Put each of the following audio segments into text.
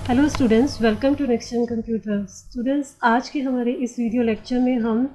Hello students, welcome to next gen computer. Students, आज के हमारे इस वीडियो लेक्चर में हम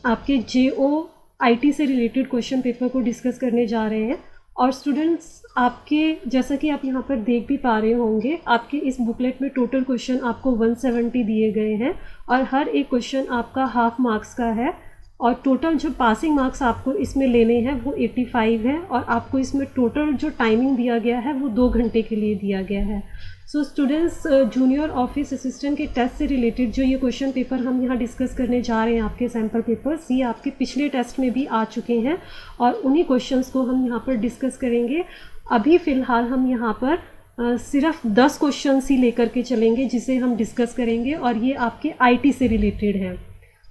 आपके JOIT से रिलेटेड क्वेश्चन पेपर को डिस्कस करने जा रहे हैं। और स्टूडेंट्स, आपके जैसा कि आप यहाँ पर देख भी पा रहे होंगे, आपके इस बुकलेट में टोटल क्वेश्चन आपको 170 दिए गए हैं और हर एक क्वेश्चन आपका हाफ मार्क्स का है। और टोटल जो पासिंग मार्क्स आपको इसमें लेने हैं वो 85 है। और आपको इसमें टोटल जो टाइमिंग दिया गया है वो 2 घंटे के लिए दिया गया है। So students, junior office assistant के टेस्ट से रिलेटेड जो ये क्वेश्चन पेपर हम यहाँ डिस्कस करने जा रहे हैं, आपके सैम्पल पेपर्स, ये आपके पिछले टेस्ट में भी आ चुके हैं और उन्हीं क्वेश्चंस को हम यहाँ पर डिस्कस करेंगे। अभी फ़िलहाल हम यहाँ पर सिर्फ 10 क्वेश्चंस ही लेकर के चलेंगे जिसे हम डिस्कस करेंगे और ये आपके IT से रिलेटेड है।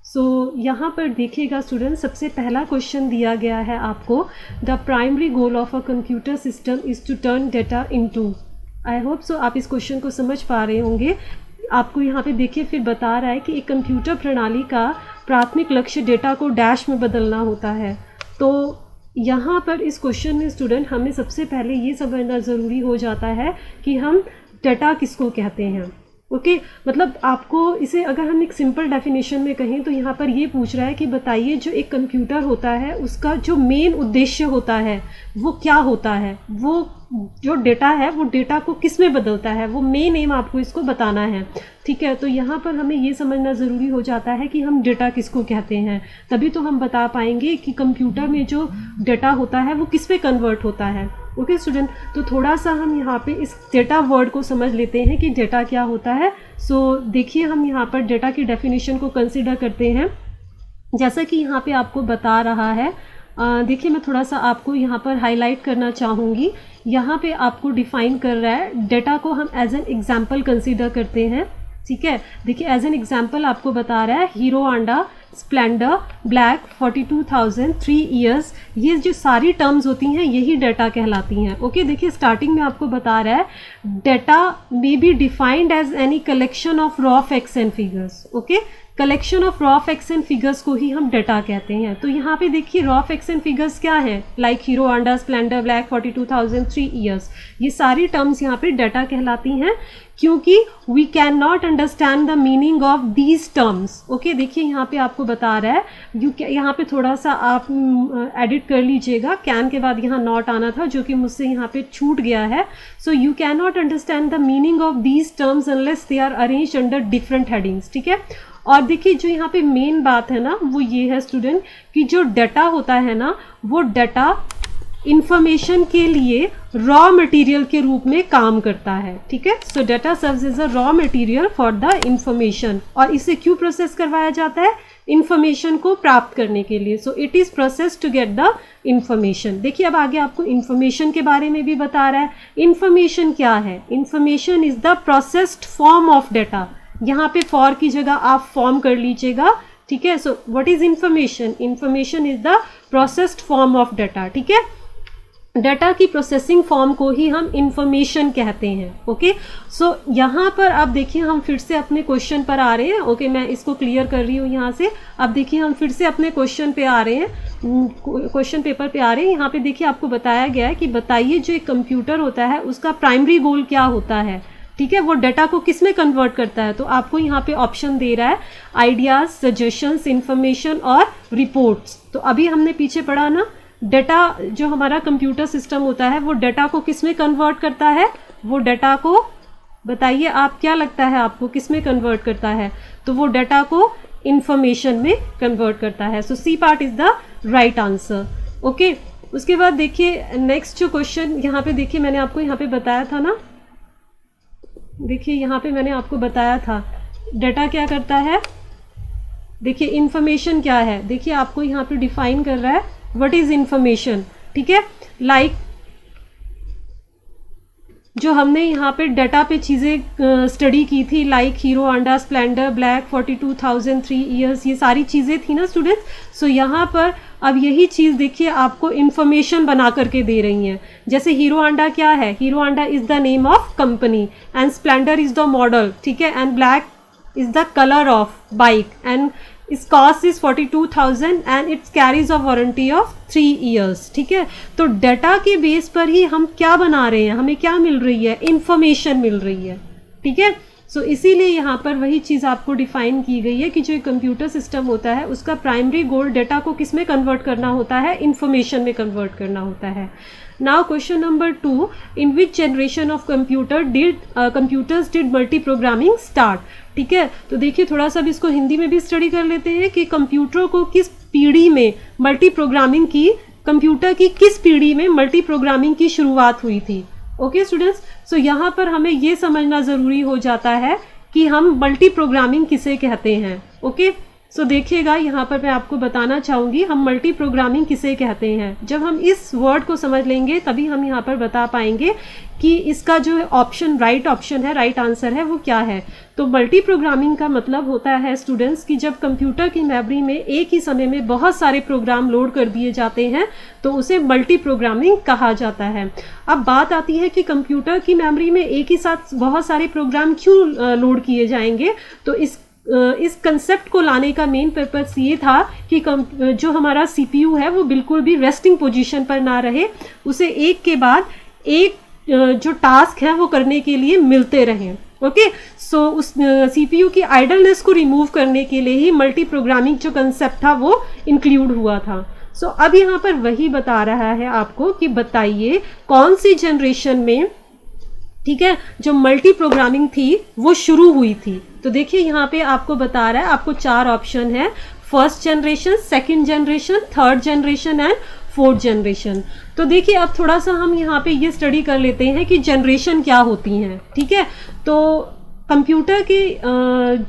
सो यहाँ पर देखिएगा स्टूडेंट, सबसे पहला क्वेश्चन दिया गया है आपको, the primary goal of a computer system is to turn data into. I hope so आप इस क्वेश्चन को समझ पा रहे होंगे। आपको यहाँ पे देखिए फिर बता रहा है कि एक कंप्यूटर प्रणाली का प्राथमिक लक्ष्य डेटा को डैश में बदलना होता है। तो यहाँ पर इस क्वेश्चन में स्टूडेंट हमें सबसे पहले ये समझना ज़रूरी हो जाता है कि हम डेटा किसको कहते हैं। ओके, मतलब आपको इसे अगर हम एक सिंपल डेफिनेशन में कहें तो यहाँ पर ये पूछ रहा है कि बताइए जो एक कंप्यूटर होता है उसका जो मेन उद्देश्य होता है वो क्या होता है, वो जो डेटा है वो डेटा को किस में बदलता है, वो मेन एम आपको इसको बताना है। ठीक है, तो यहाँ पर हमें ये समझना ज़रूरी हो जाता है कि हम डेटा किसको कहते हैं, तभी तो हम बता पाएंगे कि कंप्यूटर में जो डेटा होता है वो किस में कन्वर्ट होता है। ओके स्टूडेंट, तो थोड़ा सा हम यहाँ पे इस डेटा वर्ड को समझ लेते हैं कि डेटा क्या होता है। सो देखिए, हम यहाँ पर डेटा की डेफिनेशन को कंसिडर करते हैं जैसा कि यहाँ पे आपको बता रहा है। देखिए, मैं थोड़ा सा आपको यहाँ पर हाईलाइट करना चाहूँगी। यहाँ पे आपको डिफ़ाइन कर रहा है, डेटा को हम एज एन एग्जाम्पल कंसिडर करते हैं। ठीक है, देखिए एज एन एग्जाम्पल आपको बता रहा है Hero Honda Splendor black 42,000 3 years. ये जो सारी टर्म्स होती हैं यही डेटा कहलाती हैं। ओके, देखिए स्टार्टिंग में आपको बता रहा है data may be defined as any collection of raw facts and figures. Okay, collection of raw facts and figures को ही हम डेटा कहते हैं। तो यहाँ पे देखिए रॉ फैक्ट्स एंड फिगर्स क्या है, like Hero Honda Splendor black 42,000 3 years, ये सारी टर्म्स यहाँ पे डेटा कहलाती हैं क्योंकि we can not understand the meaning of these terms. Okay, देखिए यहाँ पे आपको बता रहा है यहाँ पे थोड़ा सा आप एडिट कर लीजिएगा, कैन के बाद यहाँ नॉट आना था जो कि मुझसे यहाँ पे छूट गया है। So you can not understand the meaning of these terms unless they are arranged under different headings. ठीक है, और देखिए जो यहाँ पे मेन बात है ना वो ये है स्टूडेंट कि जो डाटा होता है ना वो डाटा इंफॉर्मेशन के लिए रॉ मटेरियल के रूप में काम करता है। ठीक है, so data serves as a raw material for the information. और इसे क्यों प्रोसेस करवाया जाता है, इंफॉर्मेशन को प्राप्त करने के लिए। So it is process to get the information. देखिए अब आगे आपको इंफॉर्मेशन के बारे में भी बता रहा है। इंफॉर्मेशन क्या है, information is the processed form of data. यहाँ पे फॉर की जगह आप फॉर्म कर लीजिएगा। ठीक है, so what is information, information is the processed form of data. ठीक है, डाटा की प्रोसेसिंग फॉर्म को ही हम इंफॉर्मेशन कहते हैं। ओके, सो यहाँ पर आप देखिए हम फिर से अपने क्वेश्चन पर आ रहे हैं। ओके, मैं इसको क्लियर कर रही हूँ यहाँ से। अब देखिए हम फिर से अपने क्वेश्चन पे आ रहे हैं, क्वेश्चन पेपर पे आ रहे हैं। यहाँ पे देखिए आपको बताया गया है कि बताइए जो एक कंप्यूटर होता है उसका प्राइमरी गोल क्या होता है। ठीक है, वो डाटा को किस में कन्वर्ट करता है। तो आपको यहाँ पे ऑप्शन दे रहा है आइडियाज, सजेशंस, इंफॉर्मेशन और रिपोर्ट्स। तो अभी हमने पीछे पढ़ा ना, डाटा जो हमारा कंप्यूटर सिस्टम होता है वो डाटा को किस में कन्वर्ट करता है, वो डाटा को बताइए आप क्या लगता है आपको किस में कन्वर्ट करता है, तो वो डाटा को इंफॉर्मेशन में कन्वर्ट करता है। So C part is the right answer. Okay, उसके बाद देखिए नेक्स्ट जो क्वेश्चन यहाँ पे देखिए मैंने आपको यहाँ पे बताया था ना, देखिए यहाँ पे मैंने आपको बताया था डाटा क्या करता है। देखिए इंफॉर्मेशन क्या है, देखिए आपको यहाँ पे डिफाइन कर रहा है व्हाट इज इंफॉर्मेशन। ठीक है, लाइक जो हमने यहाँ पे डाटा पे चीज़ें स्टडी की थी, like Hero Honda Splendor black 42,000 3 years, ये सारी चीज़ें थी ना स्टूडेंट्स। सो यहाँ पर अब यही चीज़ देखिए आपको इंफॉर्मेशन बना करके दे रही हैं। जैसे हीरो होंडा क्या है, Hero Honda is the name of company and Splendor is the model. ठीक है, and black is the colour of bike and is cost is 42,000 and it's carries a warranty of 3 years. ठीक है, तो data के base पर ही हम क्या बना रहे हैं, हमें क्या मिल रही है, इंफॉर्मेशन मिल रही है। ठीक है। सो इसीलिए यहाँ पर वही चीज़ आपको डिफाइन की गई है कि जो कंप्यूटर सिस्टम होता है उसका प्राइमरी गोल डेटा को किस में कन्वर्ट करना होता है, इंफॉर्मेशन में कन्वर्ट करना होता है। Now question number 2, in which generation of computers did multi programming start. ठीक है, तो देखिए थोड़ा सा भी इसको हिंदी में भी स्टडी कर लेते हैं कि कंप्यूटर को किस पीढ़ी में मल्टी प्रोग्रामिंग की, कंप्यूटर की किस पीढ़ी में मल्टी प्रोग्रामिंग की शुरुआत हुई थी। ओके स्टूडेंट्स, सो यहाँ पर हमें ये समझना ज़रूरी हो जाता है कि हम मल्टी प्रोग्रामिंग किसे कहते हैं। ओके, सो देखिएगा यहाँ पर मैं आपको बताना चाहूँगी हम मल्टी प्रोग्रामिंग किसे कहते हैं। जब हम इस वर्ड को समझ लेंगे तभी हम यहाँ पर बता पाएंगे कि इसका जो ऑप्शन, राइट ऑप्शन है, राइट आंसर है वो क्या है। तो मल्टी प्रोग्रामिंग का मतलब होता है स्टूडेंट्स कि जब कंप्यूटर की मेमोरी में एक ही समय में बहुत सारे प्रोग्राम लोड कर दिए जाते हैं तो उसे मल्टी प्रोग्रामिंग कहा जाता है। अब बात आती है कि कंप्यूटर की मेमोरी में एक ही साथ बहुत सारे प्रोग्राम क्यों लोड किए जाएंगे। तो इस कंसेप्ट को लाने का मेन पर्पस ये था कि जो हमारा सीपीयू है वो बिल्कुल भी रेस्टिंग पोजीशन पर ना रहे, उसे एक के बाद एक जो टास्क है वो करने के लिए मिलते रहें। ओके, सो उस सीपीयू की आइडलनेस को रिमूव करने के लिए ही मल्टी प्रोग्रामिंग जो कंसेप्ट था वो इंक्लूड हुआ था। सो अब यहाँ पर वही बता रहा है आपको कि बताइए कौन सी जनरेशन में, ठीक है, जो मल्टी प्रोग्रामिंग थी वो शुरू हुई थी। तो देखिए यहाँ पे आपको बता रहा है, आपको 4 ऑप्शन है, first generation, second generation, third generation and fourth generation. तो देखिए अब थोड़ा सा हम यहाँ पे ये स्टडी कर लेते हैं कि जनरेशन क्या होती हैं। ठीक है, तो कंप्यूटर की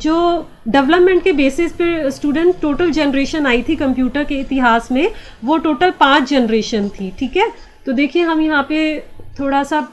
जो डेवलपमेंट के बेसिस पे स्टूडेंट टोटल जनरेशन आई थी कंप्यूटर के इतिहास में, वो टोटल 5 जनरेशन थी। ठीक है, तो देखिए हम यहाँ पे थोड़ा सा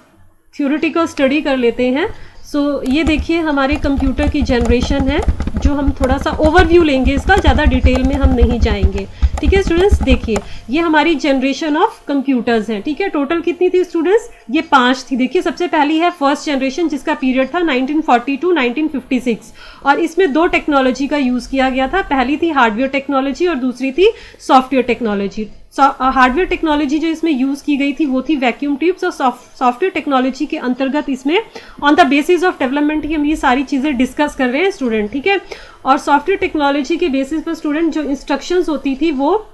थ्योरेटिकल स्टडी कर लेते हैं। सो ये देखिए हमारे कंप्यूटर की जनरेशन है, जो हम थोड़ा सा ओवरव्यू लेंगे, इसका ज़्यादा डिटेल में हम नहीं जाएंगे। ठीक है स्टूडेंट्स, देखिए ये हमारी जनरेशन ऑफ कंप्यूटर्स हैं। ठीक है, टोटल कितनी थी स्टूडेंट्स, ये 5 थी। देखिए सबसे पहली है फर्स्ट जनरेशन जिसका पीरियड था 1940 टू 1956 और इसमें 2 टेक्नोलॉजी का यूज़ किया गया था। पहली थी हार्डवेयर टेक्नोलॉजी और दूसरी थी सॉफ्टवेयर टेक्नोलॉजी। हार्डवेयर टेक्नोलॉजी जो इसमें यूज़ की गई थी वो थी वैक्यूम ट्यूब्स और सॉफ्टवेयर टेक्नोलॉजी के अंतर्गत इसमें on the basis of development ही हम ये सारी चीज़ें डिस्कस कर रहे हैं स्टूडेंट। ठीक है, और सॉफ्टवेयर टेक्नोलॉजी के बेसिस पर स्टूडेंट जो इंस्ट्रक्शंस होती थी वो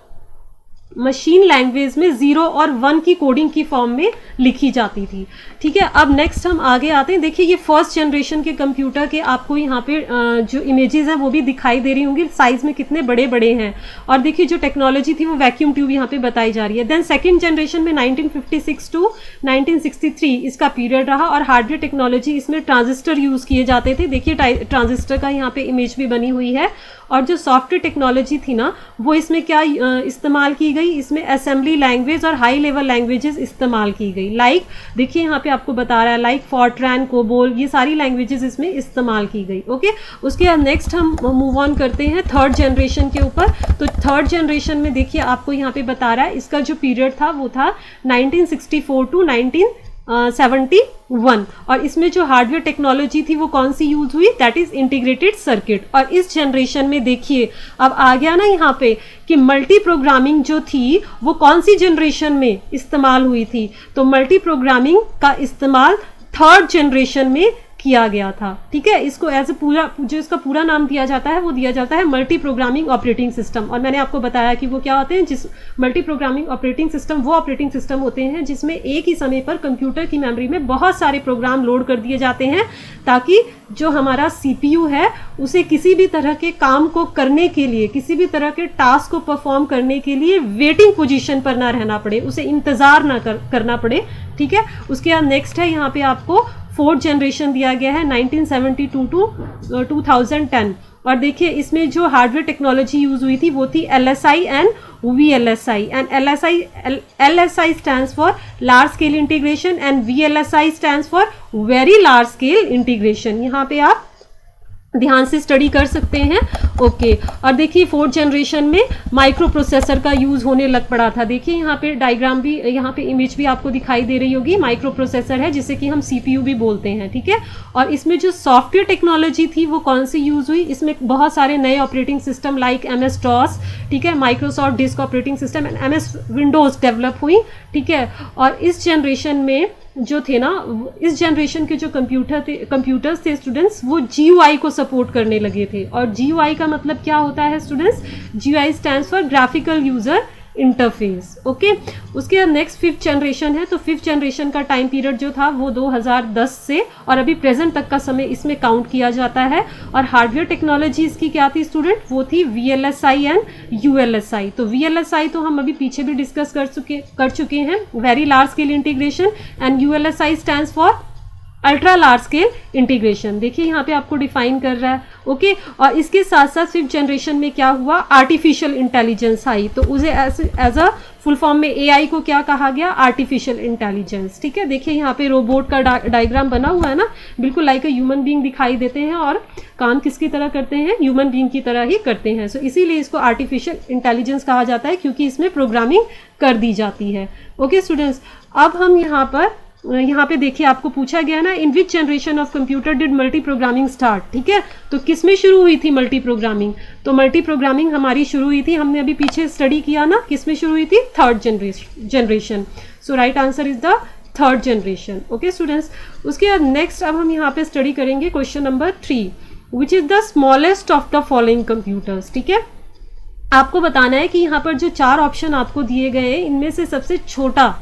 मशीन लैंग्वेज में 0 और 1 की कोडिंग की फॉर्म में लिखी जाती थी। ठीक है, अब नेक्स्ट हम आगे आते हैं। देखिए ये फर्स्ट जनरेशन के कंप्यूटर के आपको यहाँ पे जो इमेजेस हैं वो भी दिखाई दे रही होंगी, साइज में कितने बड़े बड़े हैं। और देखिए जो टेक्नोलॉजी थी वो वैक्यूम ट्यूब यहाँ पे बताई जा रही है। देन सेकंड जनरेशन में 1956 टू 1963 इसका पीरियड रहा और हार्डवेयर टेक्नोलॉजी इसमें ट्रांजिस्टर यूज़ किए जाते थे। देखिए ट्रांजिस्टर का यहाँ पे इमेज भी बनी हुई है। और जो सॉफ्टवेयर टेक्नोलॉजी थी ना वो इसमें क्या इस्तेमाल की गई, इसमें असेंबली लैंग्वेज और हाई लेवल लैंग्वेजेस इस्तेमाल की गई। लाइक देखिए यहाँ पे आपको बता रहा है लाइक फॉर्ट्रैन, कोबोल, ये सारी लैंग्वेजेस इसमें इस्तेमाल की गई। ओके, उसके बाद नेक्स्ट हम मूव ऑन करते हैं थर्ड जनरेशन के ऊपर। तो थर्ड जनरेशन में देखिए आपको यहाँ पे बता रहा है इसका जो पीरियड था वो था 1964 टू 1971 और इसमें जो हार्डवेयर टेक्नोलॉजी थी वो कौन सी यूज हुई, दैट इज इंटीग्रेटेड सर्किट। और इस जनरेशन में देखिए अब आ गया ना यहाँ पे कि मल्टी प्रोग्रामिंग जो थी वो कौन सी जनरेशन में इस्तेमाल हुई थी, तो मल्टी प्रोग्रामिंग का इस्तेमाल थर्ड जनरेशन में किया गया था। ठीक है, इसको एज ए पूरा जो इसका पूरा नाम दिया जाता है वो दिया जाता है मल्टी प्रोग्रामिंग ऑपरेटिंग सिस्टम। और मैंने आपको बताया कि वो क्या होते हैं, जिस मल्टी प्रोग्रामिंग ऑपरेटिंग सिस्टम वो ऑपरेटिंग सिस्टम होते हैं जिसमें एक ही समय पर कंप्यूटर की मेमोरी में बहुत सारे प्रोग्राम लोड कर दिए जाते हैं ताकि जो हमारा सीपीयू है उसे किसी भी तरह के काम को करने के लिए, किसी भी तरह के टास्क को परफॉर्म करने के लिए वेटिंग पोजीशन पर ना रहना पड़े, उसे इंतज़ार ना करना पड़े। ठीक है, उसके बाद नेक्स्ट है यहाँ पे आपको फोर्थ जनरेशन दिया गया है 1972 टू 2010 और देखिए इसमें जो हार्डवेयर टेक्नोलॉजी यूज हुई थी वो थी LSI and VLSI and LSI stands for large scale integration and VLSI stands for very large scale integration. यहाँ पे आप ध्यान से स्टडी कर सकते हैं। ओके, और देखिए फोर्थ जनरेशन में माइक्रो प्रोसेसर का यूज़ होने लग पड़ा था। देखिए यहाँ पे डायग्राम भी, यहाँ पे इमेज भी आपको दिखाई दे रही होगी। माइक्रो प्रोसेसर है जिसे कि हम CPU भी बोलते हैं। ठीक है, और इसमें जो सॉफ्टवेयर टेक्नोलॉजी थी वो कौन सी यूज़ हुई, इसमें बहुत सारे नए operating system like MS DOS, ठीक है, Microsoft disk operating system and MS Windows develop हुई। ठीक है। और इस जनरेशन में जो थे ना, इस जनरेशन के जो कंप्यूटर्स थे स्टूडेंट्स, वो GUI को सपोर्ट करने लगे थे। और GUI का मतलब क्या होता है students? GUI stands for graphical user interface. Okay, उसके बाद नेक्स्ट 5th जनरेशन है। तो 5th जनरेशन का टाइम पीरियड जो था वो 2010 से और अभी प्रेजेंट तक का समय इसमें काउंट किया जाता है। और हार्डवेयर टेक्नोलॉजी इसकी क्या थी स्टूडेंट? वो थी VLSI एंड ULSI। तो VLSI तो हम अभी पीछे भी डिस्कस कर चुके हैं, very large scale integration, and ULSI stands for ultra large scale integration. देखिए यहाँ पे आपको डिफाइन कर रहा है। ओके, और इसके साथ साथ 5th जनरेशन में क्या हुआ? आर्टिफिशियल इंटेलिजेंस आई। तो उसे एज अ फुल फॉर्म में AI को क्या कहा गया? Artificial intelligence. ठीक है, देखिए यहाँ पे रोबोट का डायग्राम बना हुआ है ना, बिल्कुल लाइक अ ह्यूमन बीइंग दिखाई देते हैं, और काम किसकी तरह करते हैं? ह्यूमन बीइंग की तरह ही करते हैं। सो इसीलिए इसको आर्टिफिशियल इंटेलिजेंस कहा जाता है, क्योंकि इसमें प्रोग्रामिंग कर दी जाती है। ओके स्टूडेंट्स, अब हम यहाँ पे देखिए आपको पूछा गया ना, in which generation of computer did multi programming start. ठीक है, तो किस में शुरू हुई थी मल्टी प्रोग्रामिंग? तो मल्टी प्रोग्रामिंग हमारी शुरू हुई थी, हमने अभी पीछे स्टडी किया ना, किस में शुरू हुई थी? 3rd generation. So right answer is the 3rd generation. Okay students, उसके बाद नेक्स्ट अब हम यहाँ पे स्टडी करेंगे question number 3, which is the smallest of the following computers. ठीक है, आपको बताना है कि यहाँ पर जो 4 ऑप्शन आपको दिए गए हैं, इनमें से सबसे छोटा,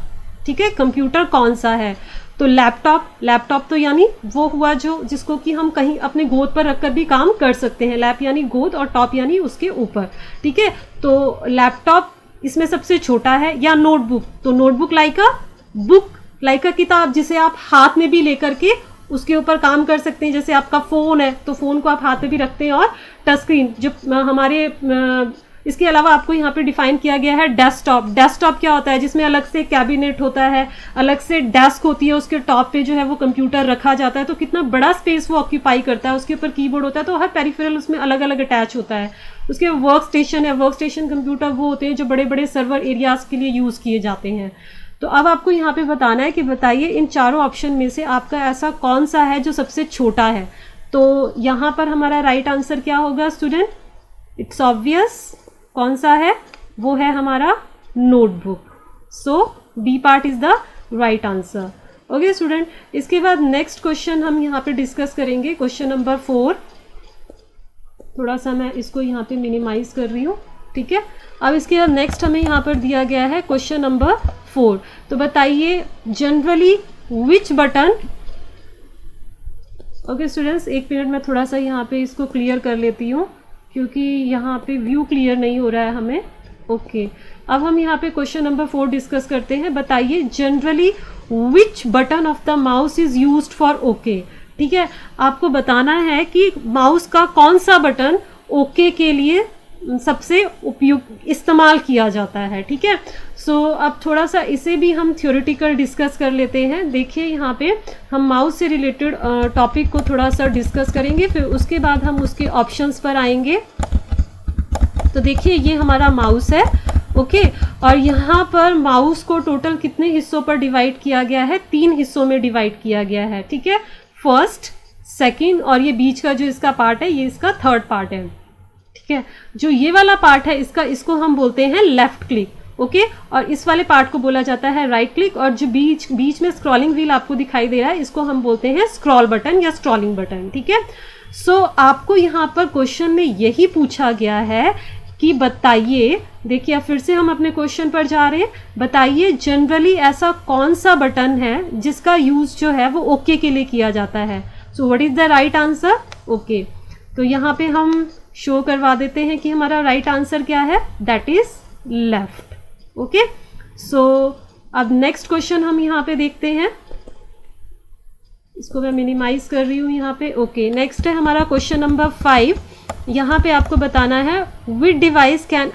ठीक है, कंप्यूटर कौन सा है? तो लैपटॉप तो यानी वो हुआ जो जिसको कि हम कहीं अपने गोद पर रखकर भी काम कर सकते हैं। लैप यानी गोद और टॉप यानी उसके ऊपर। ठीक है, तो लैपटॉप इसमें सबसे छोटा है। या नोटबुक, तो नोटबुक लाइक अ किताब, जिसे आप हाथ में भी लेकर के उसके ऊपर काम कर सकते हैं। जैसे आपका फ़ोन है तो फ़ोन को आप हाथ में भी रखते हैं। और टच स्क्रीन जो हमारे इसके अलावा आपको यहाँ पे डिफाइन किया गया है डेस्कटॉप क्या होता है? जिसमें अलग से कैबिनेट होता है, अलग से डेस्क होती है, उसके टॉप पे जो है वो कंप्यूटर रखा जाता है। तो कितना बड़ा स्पेस वो ऑक्यूपाई करता है। उसके ऊपर कीबोर्ड होता है, तो हर पेरिफेरल उसमें अलग अलग अटैच होता है। उसके वर्क स्टेशन है, वर्क स्टेशन कंप्यूटर वो होते हैं जो बड़े बड़े सर्वर एरियाज के लिए यूज़ किए जाते हैं। तो अब आपको यहाँ पे बताना है कि बताइए इन चारों ऑप्शन में से आपका ऐसा कौन सा है जो सबसे छोटा है। तो यहाँ पर हमारा राइट आंसर क्या होगा स्टूडेंट? इट्स ऑब्वियस, कौन सा है? वो है हमारा notebook. So B part is the right answer. Okay student, इसके बाद नेक्स्ट क्वेश्चन हम यहाँ पे डिस्कस करेंगे, क्वेश्चन नंबर 4। थोड़ा सा मैं इसको यहाँ पे मिनिमाइज कर रही हूँ। ठीक है, अब इसके बाद नेक्स्ट हमें यहाँ पर दिया गया है क्वेश्चन नंबर 4। तो बताइए जनरली विच बटन। ओके स्टूडेंट्स, एक मिनट में थोड़ा सा यहाँ पे इसको क्लियर कर लेती हूँ, क्योंकि यहाँ पे व्यू क्लियर नहीं हो रहा है हमें। ओके, अब हम यहाँ पे क्वेश्चन नंबर 4 डिस्कस करते हैं। बताइए generally which button of the mouse is used for okay. ठीक है, आपको बताना है कि माउस का कौन सा बटन ओके के लिए सबसे उपयुक्त इस्तेमाल किया जाता है। ठीक है, सो अब थोड़ा सा इसे भी हम थ्योरेटिकल डिस्कस कर लेते हैं। देखिए यहाँ पे हम माउस से रिलेटेड टॉपिक को थोड़ा सा डिस्कस करेंगे, फिर उसके बाद हम उसके ऑप्शंस पर आएंगे। तो देखिए ये हमारा माउस है। ओके, और यहाँ पर माउस को टोटल कितने हिस्सों पर डिवाइड किया गया है? 3 हिस्सों में डिवाइड किया गया है। ठीक है, फर्स्ट, सेकंड, और ये बीच का जो इसका पार्ट है ये इसका 3rd पार्ट है। ठीक है, जो ये वाला पार्ट है इसको हम बोलते हैं लेफ्ट क्लिक। ओके, और इस वाले पार्ट को बोला जाता है राइट क्लिक, और जो बीच में स्क्रॉलिंग व्हील आपको दिखाई दे रहा है इसको हम बोलते हैं स्क्रॉल बटन या स्क्रॉलिंग बटन। ठीक है, सो आपको यहाँ पर क्वेश्चन में यही पूछा गया है कि बताइए, देखिए अब फिर से हम अपने क्वेश्चन पर जा रहे हैं। बताइए जनरली ऐसा कौन सा बटन है जिसका यूज जो है वो ओके के लिए किया जाता है। So what is the right answer? Okay, तो यहाँ पे हम शो करवा देते हैं कि हमारा राइट आंसर क्या है, दैट इज लेफ्ट। ओके, सो अब नेक्स्ट क्वेश्चन हम यहाँ पे देखते हैं। इसको मैं मिनिमाइज कर रही हूँ यहाँ पे। ओके, नेक्स्ट है हमारा क्वेश्चन नंबर 5। यहाँ पे आपको बताना है which device can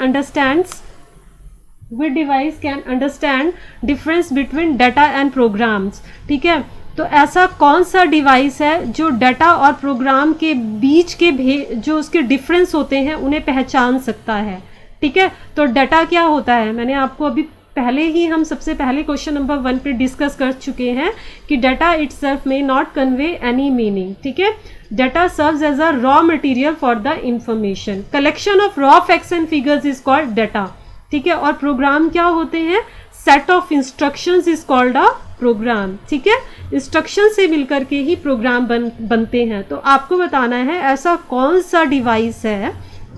understand difference between data and programs. ठीक है, तो ऐसा कौन सा डिवाइस है जो डाटा और प्रोग्राम के बीच के जो उसके डिफरेंस होते हैं उन्हें पहचान सकता है। ठीक है, तो डाटा क्या होता है? मैंने आपको अभी पहले ही हम सबसे पहले क्वेश्चन नंबर 1 पे डिस्कस कर चुके हैं कि data itself may not convey any meaning. ठीक है, data serves as a raw material for the information. Collection of raw facts and figures is called data. ठीक है, और प्रोग्राम क्या होते हैं? Set of instructions is called a program. ठीक है, इंस्ट्रक्शन से मिलकर के ही प्रोग्राम बनते हैं। तो आपको बताना है ऐसा कौन सा डिवाइस है,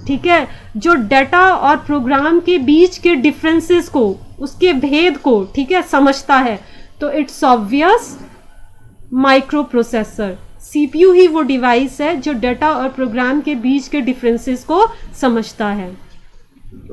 ठीक है, जो डाटा और प्रोग्राम के बीच के डिफरेंसेस को, उसके भेद को, ठीक है, समझता है। तो it's obvious micro processor. CPU ही वो डिवाइस है जो डाटा और प्रोग्राम के बीच के डिफरेंसेस को समझता है।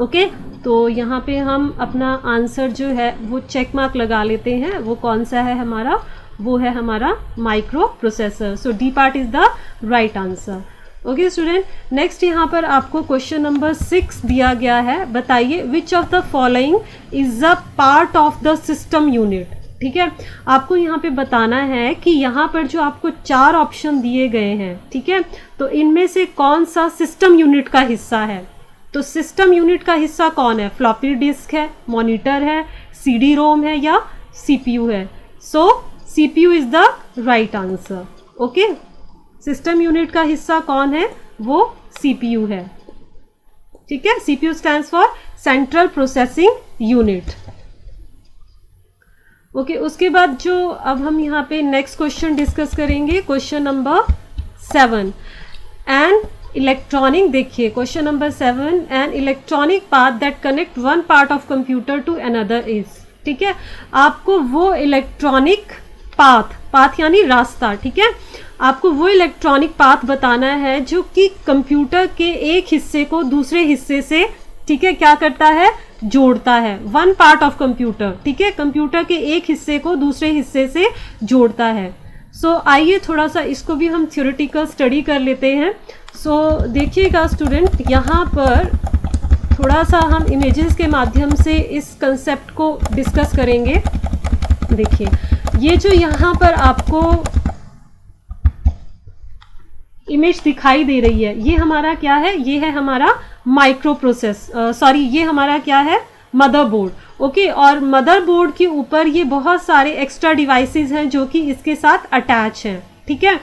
ओके, तो यहाँ पे हम अपना आंसर जो है वो चेक मार्क लगा लेते हैं। वो कौन सा है हमारा, वो है हमारा micro processor. So D part is the right answer. Okay student, next यहाँ पर आपको क्वेश्चन नंबर 6 दिया गया है। बताइए which of the following is a part of the system unit. ठीक है, आपको यहाँ पे बताना है कि यहाँ पर जो आपको 4 ऑप्शन दिए गए हैं, ठीक है, तो इनमें से कौन सा सिस्टम यूनिट का हिस्सा है। तो सिस्टम यूनिट का हिस्सा कौन है, फ्लॉपी डिस्क है, मॉनिटर है, सीडी रोम है या सीपीयू है। So CPU is the right answer. Okay, system unit का हिस्सा कौन है, वो सीपीयू है। ठीक है, CPU stands for central processing unit. Okay, उसके बाद जो अब हम यहाँ पे नेक्स्ट क्वेश्चन डिस्कस करेंगे, क्वेश्चन नंबर 7 एंड इलेक्ट्रॉनिक। देखिए question number 7, an electronic path that connect one part of computer to another is. ठीक है, आपको वो इलेक्ट्रॉनिक पाथ यानी रास्ता, ठीक है, आपको वो इलेक्ट्रॉनिक पाथ बताना है जो कि कंप्यूटर के एक हिस्से को दूसरे हिस्से से, ठीक है, क्या करता है, जोड़ता है। वन पार्ट ऑफ कंप्यूटर, ठीक है, कंप्यूटर के एक हिस्से को दूसरे हिस्से से जोड़ता है। सो आइए थोड़ा सा इसको भी हम थ्योरेटिकल स्टडी कर लेते हैं। सो देखिएगा स्टूडेंट, यहाँ पर थोड़ा सा हम इमेजेस के माध्यम से इस कंसेप्ट को डिस्कस करेंगे। देखिए ये जो यहाँ पर आपको इमेज दिखाई दे रही है, ये हमारा क्या है, ये है हमारा माइक्रो प्रोसेस, ये हमारा क्या है, मदरबोर्ड। ओके, और मदरबोर्ड के ऊपर ये बहुत सारे एक्स्ट्रा डिवाइसेस हैं जो कि इसके साथ अटैच हैं। ठीक है,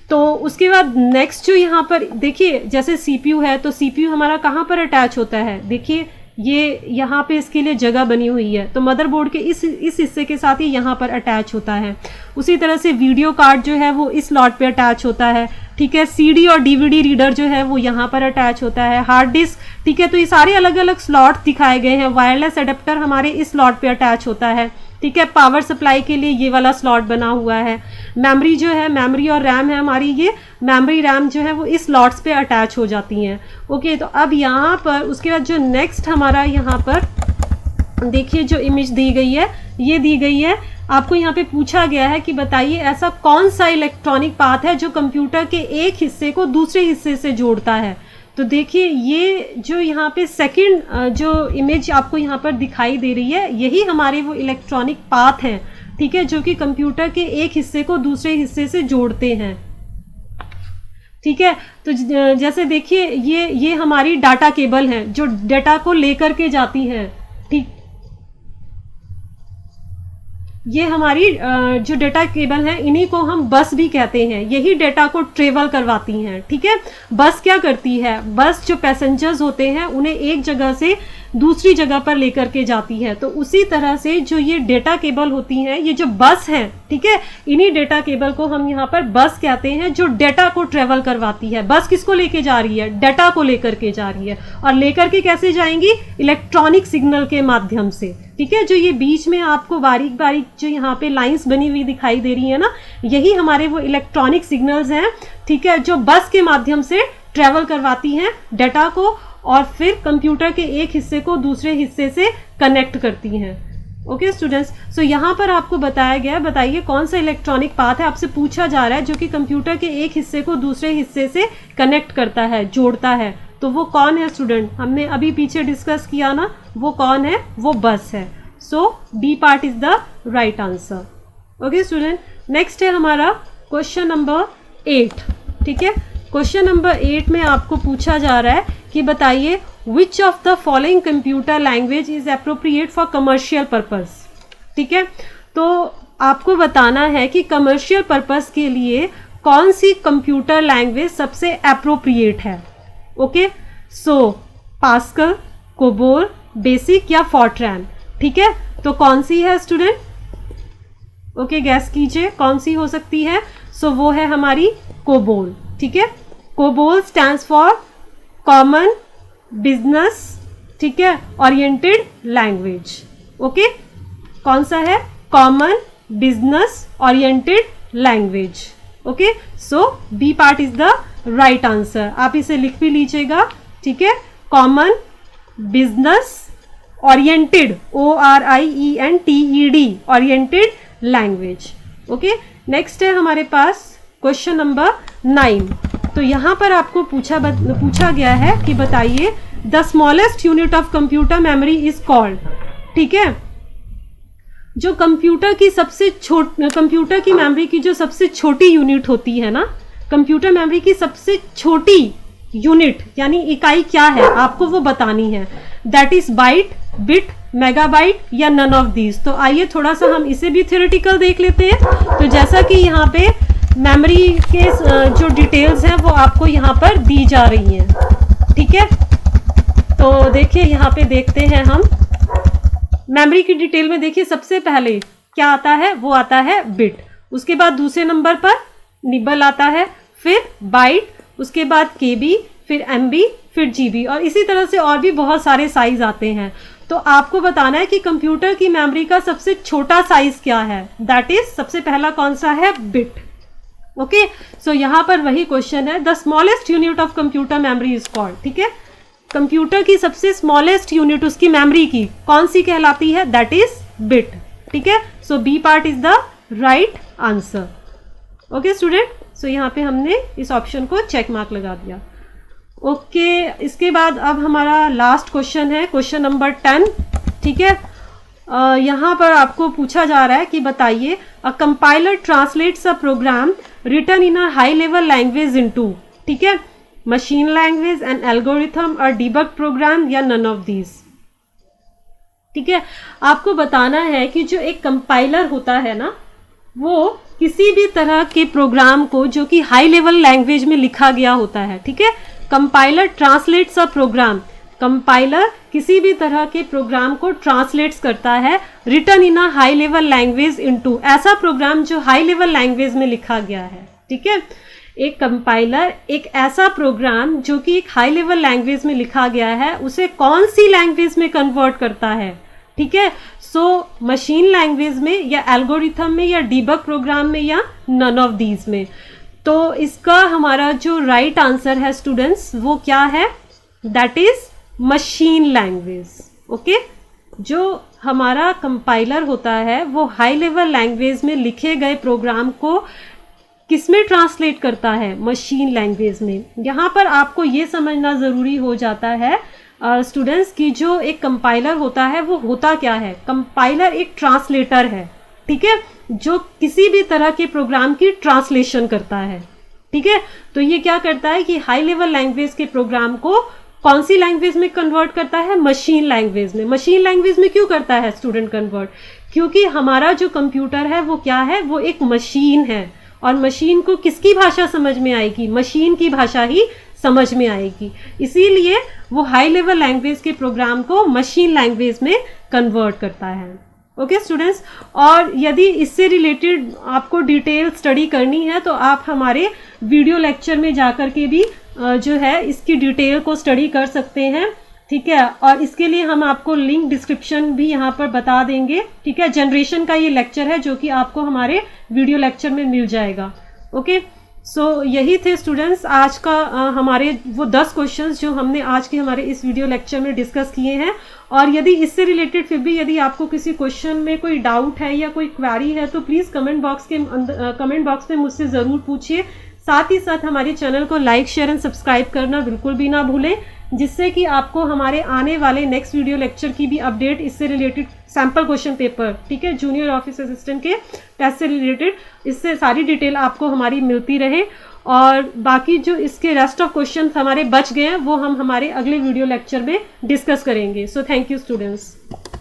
तो उसके बाद नेक्स्ट जो यहाँ पर देखिए, जैसे सीपीयू है, तो सीपीयू हमारा कहाँ पर अटैच होता है, देखिए ये यहाँ पे इसके लिए जगह बनी हुई है, तो मदरबोर्ड के इस हिस्से के साथ ही यहाँ पर अटैच होता है। उसी तरह से वीडियो कार्ड जो है वो इस स्लॉट पे अटैच होता है। ठीक है, सीडी और डीवीडी रीडर जो है वो यहाँ पर अटैच होता है, हार्ड डिस्क। ठीक है, तो ये सारे अलग अलग स्लॉट दिखाए गए हैं। वायरलेस अडेप्टर हमारे इस स्लॉट पे अटैच होता है। ठीक है, पावर सप्लाई के लिए ये वाला स्लॉट बना हुआ है। मेमोरी जो है, मेमोरी और रैम है हमारी, ये मेमोरी रैम जो है वो इस स्लॉट्स पे अटैच हो जाती हैं। ओके, तो अब यहाँ पर उसके बाद जो नेक्स्ट हमारा यहाँ पर देखिए जो इमेज दी गई है, ये दी गई है, आपको यहाँ पे पूछा गया है कि बताइए ऐसा कौन सा इलेक्ट्रॉनिक पाथ है जो कंप्यूटर के एक हिस्से को दूसरे हिस्से से जोड़ता है। तो देखिए ये जो यहाँ पे सेकंड जो इमेज आपको यहाँ पर दिखाई दे रही है, यही हमारे वो इलेक्ट्रॉनिक पाथ हैं। ठीक है, जो कि कंप्यूटर के एक हिस्से को दूसरे हिस्से से जोड़ते हैं। ठीक है, तो जैसे देखिए ये हमारी डाटा केबल है जो डाटा को लेकर के जाती हैं। ठीक, ये हमारी जो डेटा केबल है, इन्हीं को हम बस भी कहते हैं। यही डेटा को ट्रेवल करवाती हैं। ठीक है, बस क्या करती है, बस जो पैसेंजर्स होते हैं उन्हें एक जगह से दूसरी जगह पर लेकर के जाती है। तो उसी तरह से जो ये डेटा केबल होती हैं, ये जो बस है, ठीक है, इन्हीं डेटा केबल को हम यहाँ पर बस कहते हैं, जो डेटा को ट्रेवल करवाती है। बस किसको लेके जा रही है, डेटा को लेकर के जा रही है। और लेकर के कैसे जाएंगी, इलेक्ट्रॉनिक सिग्नल के माध्यम से। ठीक है, जो ये बीच में आपको बारीक बारीक जो यहाँ पे लाइंस बनी हुई दिखाई दे रही है ना, यही हमारे वो इलेक्ट्रॉनिक सिग्नल्स हैं। ठीक है, जो बस के माध्यम से ट्रेवल करवाती हैं डाटा को और फिर कंप्यूटर के एक हिस्से को दूसरे हिस्से से कनेक्ट करती हैं। ओके स्टूडेंट्स, सो यहाँ पर आपको बताया गया है, बताइए कौन सा इलेक्ट्रॉनिक पाथ है, आपसे पूछा जा रहा है, जो कि कंप्यूटर के एक हिस्से को दूसरे हिस्से से कनेक्ट करता है, जोड़ता है। तो वो कौन है स्टूडेंट, हमने अभी पीछे डिस्कस किया ना, वो कौन है, वो बस है। So D part is the right answer. Okay student, next है हमारा क्वेश्चन नंबर 8। ठीक है, क्वेश्चन नंबर 8 में आपको पूछा जा रहा है कि बताइए which of the following computer language is appropriate for commercial purpose. ठीक है, तो आपको बताना है कि कमर्शियल पर्पस के लिए कौन सी कंप्यूटर लैंग्वेज सबसे एप्रोप्रिएट है। ओके, सो पास्कल, कोबोल, बेसिक या फॉर्ट्रैन। ठीक है, तो कौन सी है स्टूडेंट? ओके, गैस कीजिए कौन सी हो सकती है। सो वो है हमारी कोबोल। ठीक है, COBOL stands for common business, ठीक है, ओरिएंटेड लैंग्वेज। ओके, कौन सा है? Common business oriented language. Okay, so B part is the right answer. आप इसे लिख भी लीजिएगा। ठीक है, common business oriented, ORIENTED oriented language. Okay, next है हमारे पास क्वेश्चन नंबर 9। तो यहाँ पर आपको पूछा गया है कि बताइए the smallest unit of computer memory is called. ठीक है, जो कंप्यूटर की मेमोरी की जो सबसे छोटी यूनिट होती है ना, कंप्यूटर मेमोरी की सबसे छोटी यूनिट यानी इकाई क्या है, आपको वो बतानी है। That is byte, bit, megabyte या नन ऑफ दीज। तो आइए थोड़ा सा हम इसे भी थ्योरेटिकल देख लेते हैं। तो जैसा कि यहाँ पे मेमोरी के जो डिटेल्स हैं वो आपको यहाँ पर दी जा रही हैं। ठीक है, तो देखिए यहाँ पे देखते हैं हम मेमोरी की डिटेल में। देखिए सबसे पहले क्या आता है, वो आता है बिट, उसके बाद दूसरे नंबर पर निबल आता है, फिर बाइट, उसके बाद केबी, फिर एमबी, फिर जीबी, और इसी तरह से और भी बहुत सारे साइज आते हैं। तो आपको बताना है कि कंप्यूटर की मेमोरी का सबसे छोटा साइज क्या है। दैट इज सबसे पहला कौन सा है? बिट। ओके, सो यहाँ पर वही क्वेश्चन है, the smallest unit of computer memory is called. ठीक है, कंप्यूटर की सबसे स्मॉलेस्ट यूनिट उसकी मेमोरी की कौन सी कहलाती है? That is bit. ठीक है, so B part is the right answer. Okay student, so यहाँ पे हमने इस ऑप्शन को चेक मार्क लगा दिया। ओके, इसके बाद अब हमारा लास्ट क्वेश्चन है, क्वेश्चन नंबर 10। ठीक है, यहाँ पर आपको पूछा जा रहा है कि बताइए a compiler translates a program written in a high level language into, ठीक है, मशीन लैंग्वेज, एन एल्गोरिथम और डीबग प्रोग्राम या नन ऑफ दीज। ठीक है, आपको बताना है कि जो एक कंपाइलर होता है ना, वो किसी भी तरह के प्रोग्राम को जो कि हाई लेवल लैंग्वेज में लिखा गया होता है। ठीक है, compiler translates a program, compiler किसी भी तरह के प्रोग्राम को ट्रांसलेट्स करता है written in a high level language into, ऐसा प्रोग्राम जो हाई लेवल लैंग्वेज में लिखा गया है। ठीक है, एक कंपाइलर एक ऐसा प्रोग्राम जो कि एक हाई लेवल लैंग्वेज में लिखा गया है उसे कौन सी लैंग्वेज में कन्वर्ट करता है। ठीक है, सो मशीन लैंग्वेज में या एल्गोरिथम में या डीबग प्रोग्राम में या नन ऑफ दीज में। तो इसका हमारा जो राइट आंसर है स्टूडेंट्स वो क्या है? That is machine language. Okay, जो हमारा कंपाइलर होता है वो हाई लेवल लैंग्वेज में लिखे गए प्रोग्राम को किसमें ट्रांसलेट करता है? मशीन लैंग्वेज में। यहाँ पर आपको ये समझना ज़रूरी हो जाता है स्टूडेंट्स कि जो एक कंपाइलर होता है वो होता क्या है? कंपाइलर एक ट्रांसलेटर है। ठीक है, जो किसी भी तरह के प्रोग्राम की ट्रांसलेशन करता है। ठीक है, तो ये क्या करता है कि हाई लेवल लैंग्वेज के प्रोग्राम को कौन सी लैंग्वेज में कन्वर्ट करता है? मशीन लैंग्वेज में। मशीन लैंग्वेज में क्यों करता है स्टूडेंट कन्वर्ट? क्योंकि हमारा जो कंप्यूटर है वो क्या है? वो एक मशीन है, और मशीन को किसकी भाषा समझ में आएगी? मशीन की भाषा ही समझ में आएगी। इसीलिए वो हाई लेवल लैंग्वेज के प्रोग्राम को मशीन लैंग्वेज में कन्वर्ट करता है। ओके स्टूडेंट्स, और यदि इससे रिलेटेड आपको डिटेल स्टडी करनी है तो आप हमारे वीडियो लेक्चर में जाकर के भी जो है इसकी डिटेल को स्टडी कर सकते हैं। ठीक है, और इसके लिए हम आपको लिंक डिस्क्रिप्शन भी यहाँ पर बता देंगे। ठीक है, जनरेशन का ये लेक्चर है जो कि आपको हमारे वीडियो लेक्चर में मिल जाएगा। ओके, सो यही थे स्टूडेंट्स आज का हमारे वो 10 क्वेश्चंस जो हमने आज के हमारे इस वीडियो लेक्चर में डिस्कस किए हैं। और यदि इससे रिलेटेड फिर भी यदि आपको किसी क्वेश्चन में कोई डाउट है या कोई क्वेरी है तो प्लीज़ कमेंट बॉक्स में मुझसे ज़रूर पूछिए। साथ ही साथ हमारे चैनल को लाइक, शेयर एंड सब्सक्राइब करना बिल्कुल भी ना भूलें, जिससे कि आपको हमारे आने वाले नेक्स्ट वीडियो लेक्चर की भी अपडेट, इससे रिलेटेड सैम्पल क्वेश्चन पेपर, ठीक है, जूनियर ऑफिस असिस्टेंट के टेस्ट से रिलेटेड, इससे सारी डिटेल आपको हमारी मिलती रहे। और बाकी जो इसके रेस्ट ऑफ क्वेश्चन हमारे बच गए हैं वो हम हमारे अगले वीडियो लेक्चर में डिस्कस करेंगे। So thank you students.